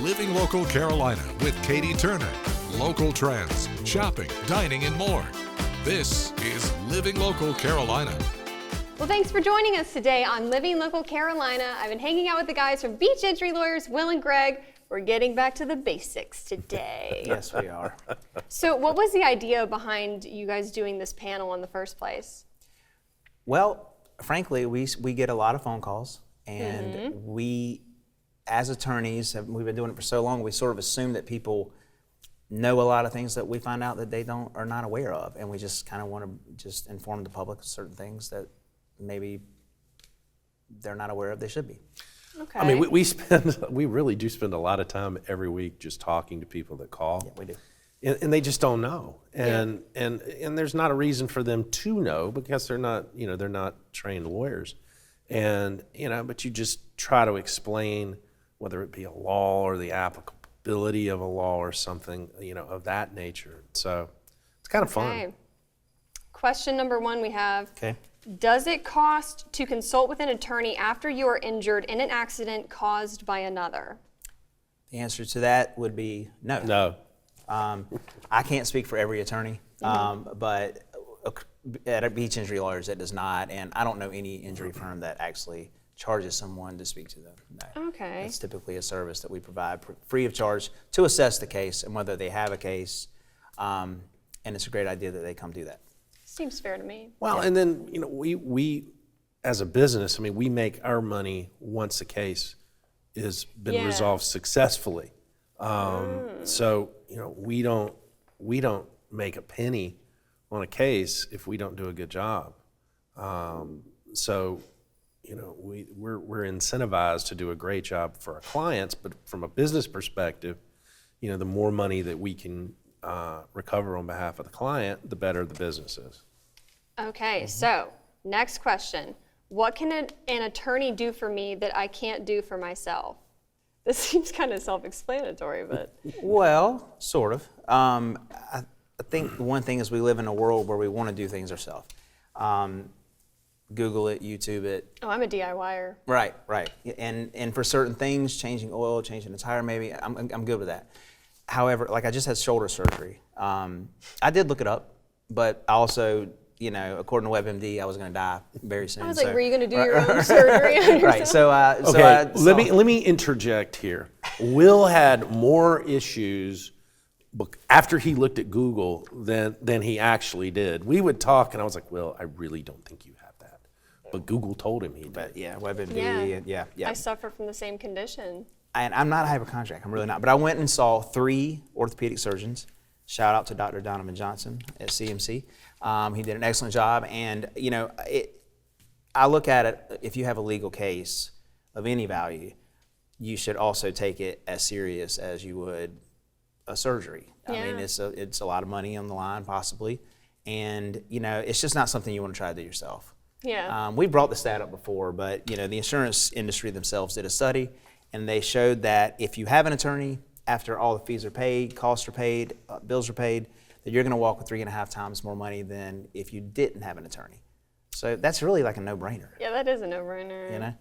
Living Local Carolina with Katie Turner. Local trends, shopping, dining, and more. This is Living Local Carolina. Well, thanks for joining us today on Living Local Carolina. I've been hanging out with the guys from Beach Entry Lawyers, Will and Greg. We're getting back to the basics today. Yes, we are. So what was the idea behind you guys doing this panel in the first place? Well, frankly, we get a lot of phone calls, and we, as attorneys, we've been doing it for so long, we sort of assume that people know a lot of things that we find out that they are not aware of, and we just kind of want to just inform the public of certain things that maybe they're not aware of they should be. Okay. I mean, we really do spend a lot of time every week just talking to people that call. Yeah, we do. And they just don't know. And there's not a reason for them to know because they're not trained lawyers. And, but you just try to explain whether it be a law or the applicability of a law or something, of that nature. So it's kind of fun. Okay. Question number one we have. Okay. Does it cost to consult with an attorney after you are injured in an accident caused by another? The answer to that would be no. No. I can't speak for every attorney, but at Beach Injury Lawyers, it does not, and I don't know any injury firm that actually charges someone to speak to them. No. Okay. It's typically a service that we provide free of charge to assess the case and whether they have a case, and it's a great idea that they come do that. Seems fair to me. Well, and then, we as a business, we make our money once the case has been resolved successfully. So, we don't make a penny on a case if we don't do a good job. So, we're incentivized to do a great job for our clients, but from a business perspective, the more money that we can recover on behalf of the client, the better the business is. Okay, so next question. What can an attorney do for me that I can't do for myself? This seems kind of self-explanatory, but. Well, sort of. I think the one thing is we live in a world where we want to do things ourselves. Google it, YouTube it. Oh, I'm a DIYer. Right. And for certain things, changing oil, changing a tire, maybe, I'm good with that. However, like I just had shoulder surgery. I did look it up, but I also, according to WebMD, I was going to die very soon. I was like, were you going to do your own surgery on yourself? Right. So, let me interject here. Will had more issues after he looked at Google than he actually did. We would talk, and I was like, Will, I really don't think you have that. But Google told him he did. But yeah, WebMD, yeah. I suffer from the same condition. And I'm not a hypochondriac, I'm really not. But I went and saw 3 orthopedic surgeons. Shout out to Dr. Donovan Johnson at CMC. He did an excellent job. And, I look at it, if you have a legal case of any value, you should also take it as serious as you would a surgery. I mean, it's a lot of money on the line, possibly. And, it's just not something you want to try to do yourself. Yeah. We brought the stat up before, but, the insurance industry themselves did a study, and they showed that if you have an attorney, after all the fees are paid, costs are paid, bills are paid, that you're going to walk with 3.5 times more money than if you didn't have an attorney. So that's really like a no-brainer. Yeah, that is a no-brainer.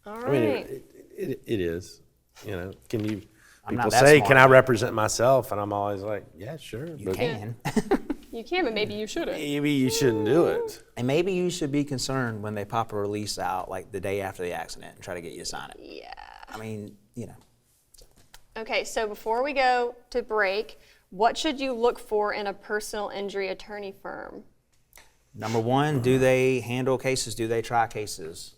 All right. It is. Can you? I'm People not that say, smart. "Can I represent myself?" And I'm always like, "Yeah, sure." You can. You can, but maybe you shouldn't. Maybe you shouldn't do it. And maybe you should be concerned when they pop a release out like the day after the accident and try to get you to sign it. Yeah. I mean, Okay, so before we go to break, what should you look for in a personal injury attorney firm? Number one, do they handle cases? Do they try cases?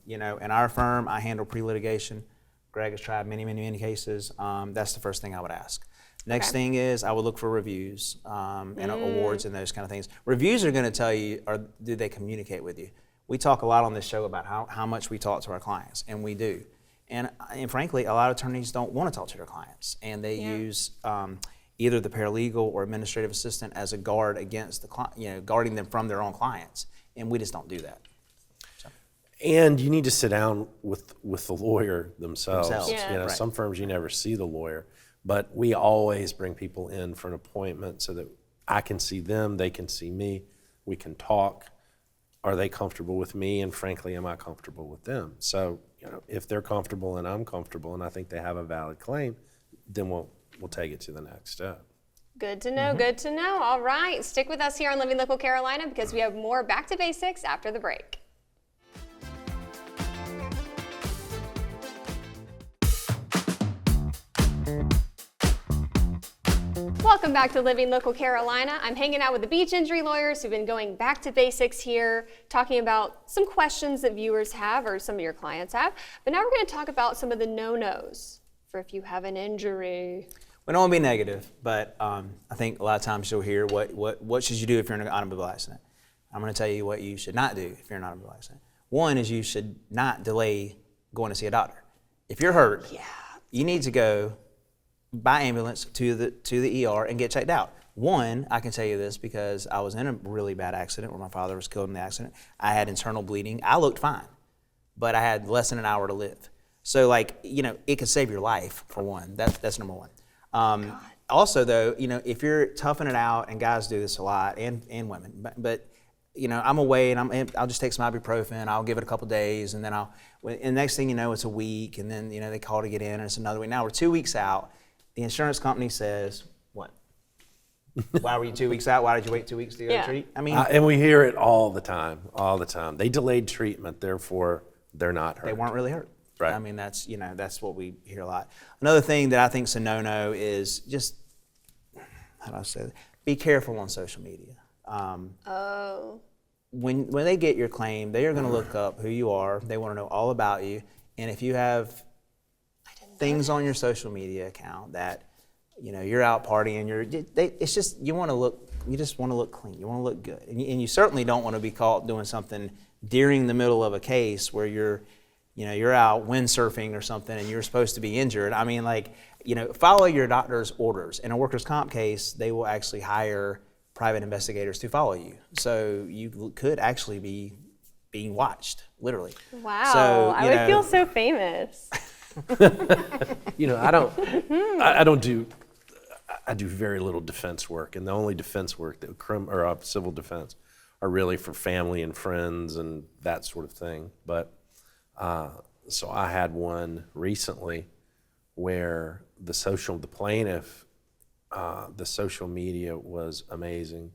In our firm, I handle pre-litigation. Greg has tried many, many, many cases. That's the first thing I would ask. Next thing is I would look for reviews and awards and those kind of things. Reviews are going to tell you, do they communicate with you? We talk a lot on this show about how much we talk to our clients, and we do. And frankly, a lot of attorneys don't want to talk to their clients, and they use either the paralegal or administrative assistant as a guard against the client, guarding them from their own clients, and we just don't do that. So. And you need to sit down with the lawyer themselves. Yeah. Right. Some firms you never see the lawyer, but we always bring people in for an appointment so that I can see them, they can see me, we can talk. Are they comfortable with me? And frankly, am I comfortable with them? So, if they're comfortable and I'm comfortable and I think they have a valid claim, then we'll take it to the next step. Good to know, good to know. All right, stick with us here on Living Local Carolina because we have more Back to Basics after the break. Welcome back to Living Local Carolina. I'm hanging out with the beach injury lawyers who've been going back to basics here, talking about some questions that viewers have or some of your clients have. But now we're going to talk about some of the no-nos for if you have an injury. We don't want to be negative, but I think a lot of times you'll hear what should you do if you're in an automobile accident. I'm going to tell you what you should not do if you're in an automobile accident. One is you should not delay going to see a doctor. If you're hurt, you need to go by ambulance to the ER and get checked out. One, I can tell you this because I was in a really bad accident where my father was killed in the accident. I had internal bleeding. I looked fine, but I had less than an hour to live. So it could save your life for one. That's number one. Also though, if you're toughing it out, and guys do this a lot, and women, but I'm away and I'll just take some ibuprofen, I'll give it a couple days, and then and next thing you know, it's a week, and then, they call to get in, and it's another week. Now we're 2 weeks out. The insurance company says, what? Why were you 2 weeks out? Why did you wait 2 weeks to go treat? I mean, and we hear it all the time. They delayed treatment, therefore they're not hurt. they weren't really hurt. Right. I mean, that's what we hear a lot. Another thing that I think is a no-no is just, how do I say that? Be careful on social media. When they get your claim, they are going to look up who you are. They want to know all about you. And if you have things on your social media account that, you're out partying, it's just, you just want to look clean. You want to look good. And you certainly don't want to be caught doing something during the middle of a case where you're out windsurfing or something and you're supposed to be injured. I mean, follow your doctor's orders. In a workers' comp case, they will actually hire private investigators to follow you. So you could actually be being watched, literally. Wow, So, I would feel so famous. I do very little defense work, and the only defense work that civil defense are really for family and friends and that sort of thing. But so I had one recently where the plaintiff, the social media was amazing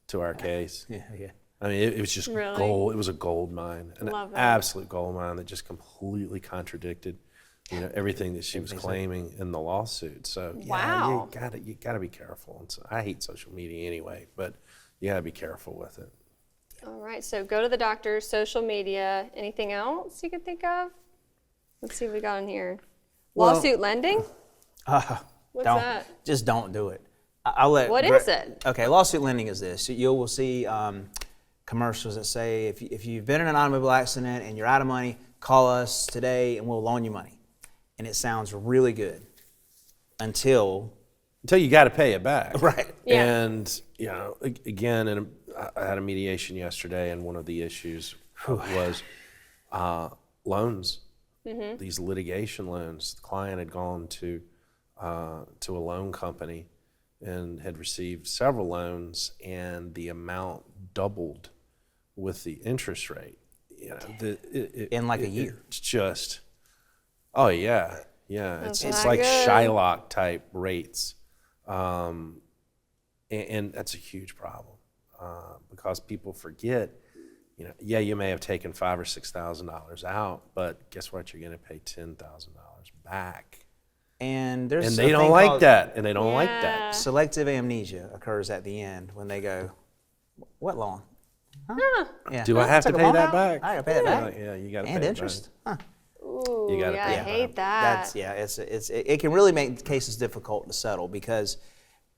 to our case. Yeah. I mean, it was just Really? gold. It was a gold mine, an Love it. absolute gold mine that just completely contradicted, everything that she was claiming in the lawsuit. So Wow. you gotta be careful. And so, I hate social media anyway, but you gotta be careful with it. All right, so go to the doctor, social media. Anything else you can think of? Let's see what we got in here. Lawsuit lending? What's that? Just don't do it. I'll let. What is it? Okay, lawsuit lending is this. You will see commercials that say if you've been in an automobile accident and you're out of money, call us today and we'll loan you money. And it sounds really good until you got to pay it back. Right. Yeah. And, again, I had a mediation yesterday, and one of the issues was loans, these litigation loans. The client had gone to a loan company and had received several loans, and the amount doubled with the interest rate. in like a year. It's just, oh yeah. It's not like good. Shylock type rates, and that's a huge problem because people forget. You may have taken $5,000 or $6,000 out, but guess what? You're going to pay $10,000 back, And there's and a they don't thing like called that, and they don't like that. Selective amnesia occurs at the end when they go, "What loan? Huh? Yeah. Do I have to Took a pay loan that out? back? I gotta pay that back. Yeah, you got to pay And it interest. back. Huh. Ooh, You gotta yeah, pay I that. hate that. It can really make cases difficult to settle because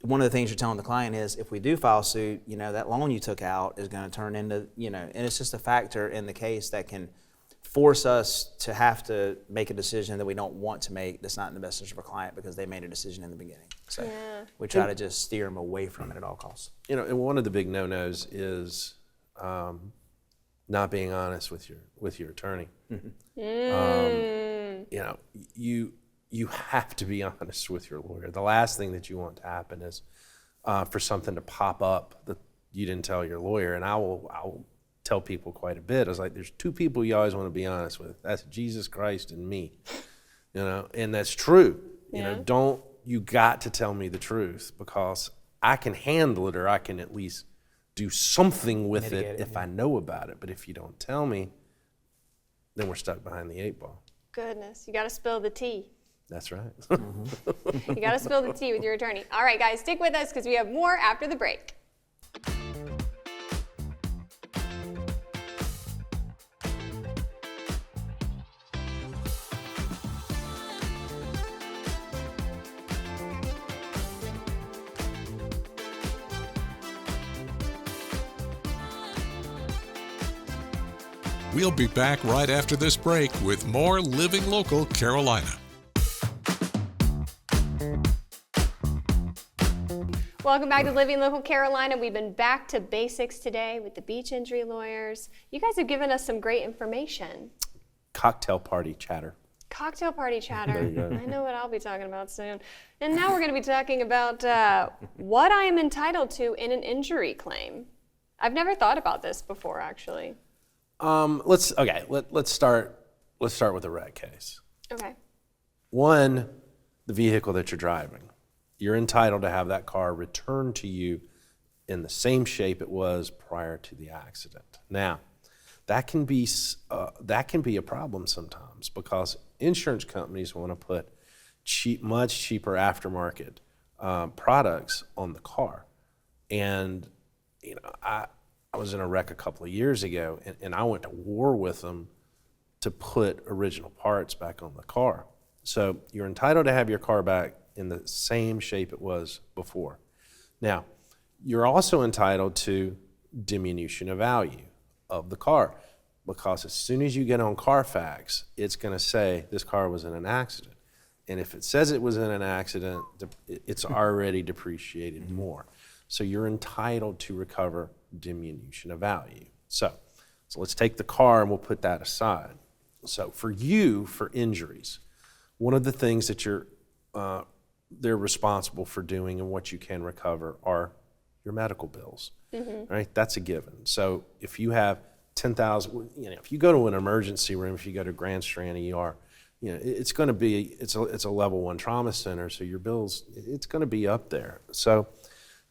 one of the things you're telling the client is if we do file suit, that loan you took out is going to turn into, and it's just a factor in the case that can force us to have to make a decision that we don't want to make that's not in the best interest of our client because they made a decision in the beginning. So we try to just steer them away from it at all costs. And one of the big no-nos is not being honest with your attorney. You have to be honest with your lawyer. The last thing that you want to happen is for something to pop up that you didn't tell your lawyer. And I will tell people quite a bit. I was like, there's two people you always want to be honest with. That's Jesus Christ and me, you know, and that's true. You know, you got to tell me the truth, because I can handle it, or I can at least do something with it if I know about it. But if you don't tell me, then we're stuck behind the 8 ball. Goodness, you got to spill the tea. That's right. You got to spill the tea with your attorney. All right, guys, stick with us because we have more after the break. We'll be back right after this break with more Living Local Carolina. Welcome back to Living Local Carolina. We've been back to basics today with the beach injury lawyers. You guys have given us some great information. Cocktail party chatter. Cocktail party chatter. There you go. I know what I'll be talking about soon. And now we're going to be talking about what I am entitled to in an injury claim. I've never thought about this before, actually. Let's start with the wreck case. Okay. One, the vehicle that you're driving. You're entitled to have that car returned to you in the same shape it was prior to the accident. Now, that can be a problem sometimes, because insurance companies want to put much cheaper aftermarket products on the car. And you know, I was in a wreck a couple of years ago, and I went to war with them to put original parts back on the car. So you're entitled to have your car back in the same shape it was before. Now, you're also entitled to diminution of value of the car, because as soon as you get on Carfax, it's going to say this car was in an accident. And if it says it was in an accident, it's already depreciated more. So you're entitled to recover diminution of value. So let's take the car and we'll put that aside. So for injuries, one of the things that they're responsible for doing and what you can recover are your medical bills, right? That's a given. So if you have 10,000, if you go to an emergency room, if you go to Grand Strand ER, it's going to be, it's a level 1 trauma center, so your bills, it's going to be up there. So,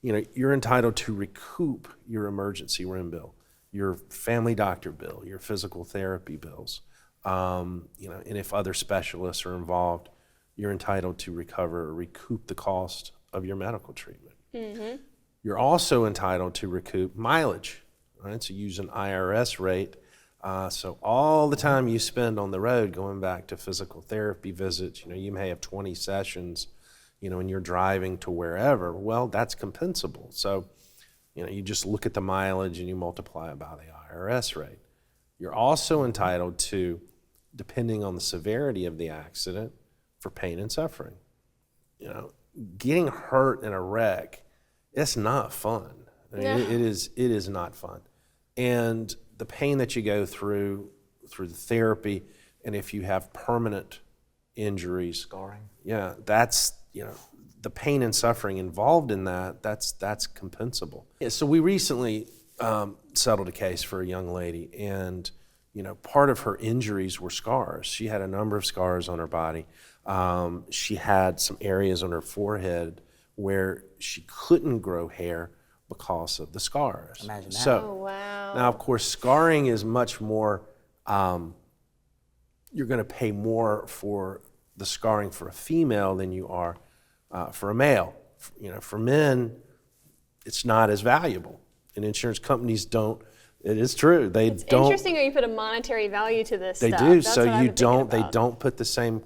you're entitled to recoup your emergency room bill, your family doctor bill, your physical therapy bills, and if other specialists are involved, you're entitled to recover or recoup the cost of your medical treatment. Mm-hmm. You're also entitled to recoup mileage, right? So use an IRS rate. So all the time you spend on the road going back to physical therapy visits, you may have 20 sessions, and you're driving to wherever, well, that's compensable. So, you just look at the mileage and you multiply it by the IRS rate. You're also entitled to, depending on the severity of the accident, for pain and suffering. Getting hurt in a wreck, it's not fun. I mean, it is not fun. And the pain that you go through the therapy, and if you have permanent injuries, Scarring. Yeah, that's, the pain and suffering involved in that's compensable. Yeah, so we recently settled a case for a young lady, and part of her injuries were scars. She had a number of scars on her body. She had some areas on her forehead where she couldn't grow hair because of the scars. Imagine that. So, Oh, wow. now, of course, scarring is much more, you're going to pay more for the scarring for a female than you are for a male. For men, it's not as valuable. And insurance companies don't, it is true, they It's don't. interesting how you put a monetary value to this They stuff. do, That's so what I've you been thinking they about. don't put the same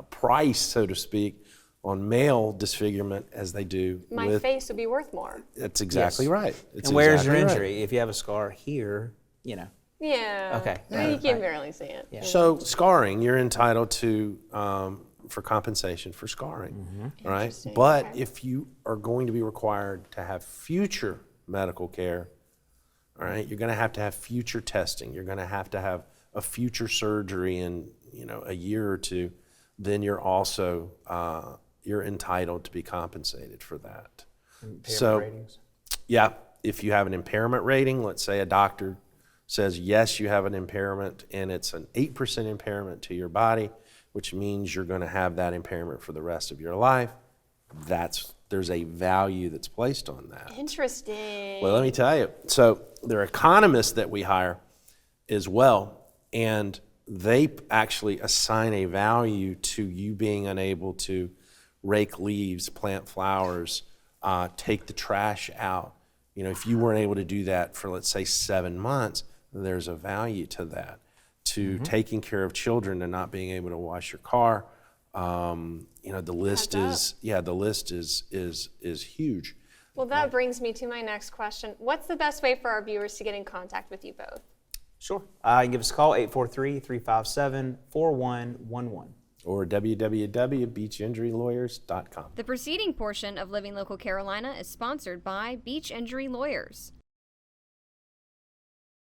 price, so to speak, on male disfigurement as they do My with. face would be worth more. That's exactly Yes. right. It's And where's your exactly right. injury? If you have a scar here, Yeah. Okay. You Right. can barely see it. Yeah. So scarring, you're entitled to for compensation for scarring, all right? Interesting, But okay. if you are going to be required to have future medical care, all right, you're going to have future testing. You're going to have a future surgery in a year or two. Then you're also you're entitled to be compensated for that. pay So ratings. yeah, if you have an impairment rating, let's say a doctor says, yes, you have an impairment, and it's an 8% impairment to your body, which means you're going to have that impairment for the rest of your life, there's a value that's placed on that. Interesting. Well, let me tell you. So there are economists that we hire as well, and they actually assign a value to you being unable to rake leaves, plant flowers, take the trash out. You know, if you weren't able to do that for, let's say, 7 months, there's a value to that. To taking care of children and not being able to wash your car. You know, the list is huge. Well, that brings me to my next question. What's the best way for our viewers to get in contact with you both? Sure. You can give us a call, 843-357-4111. Or www.beachinjurylawyers.com. The preceding portion of Living Local Carolina is sponsored by Beach Injury Lawyers.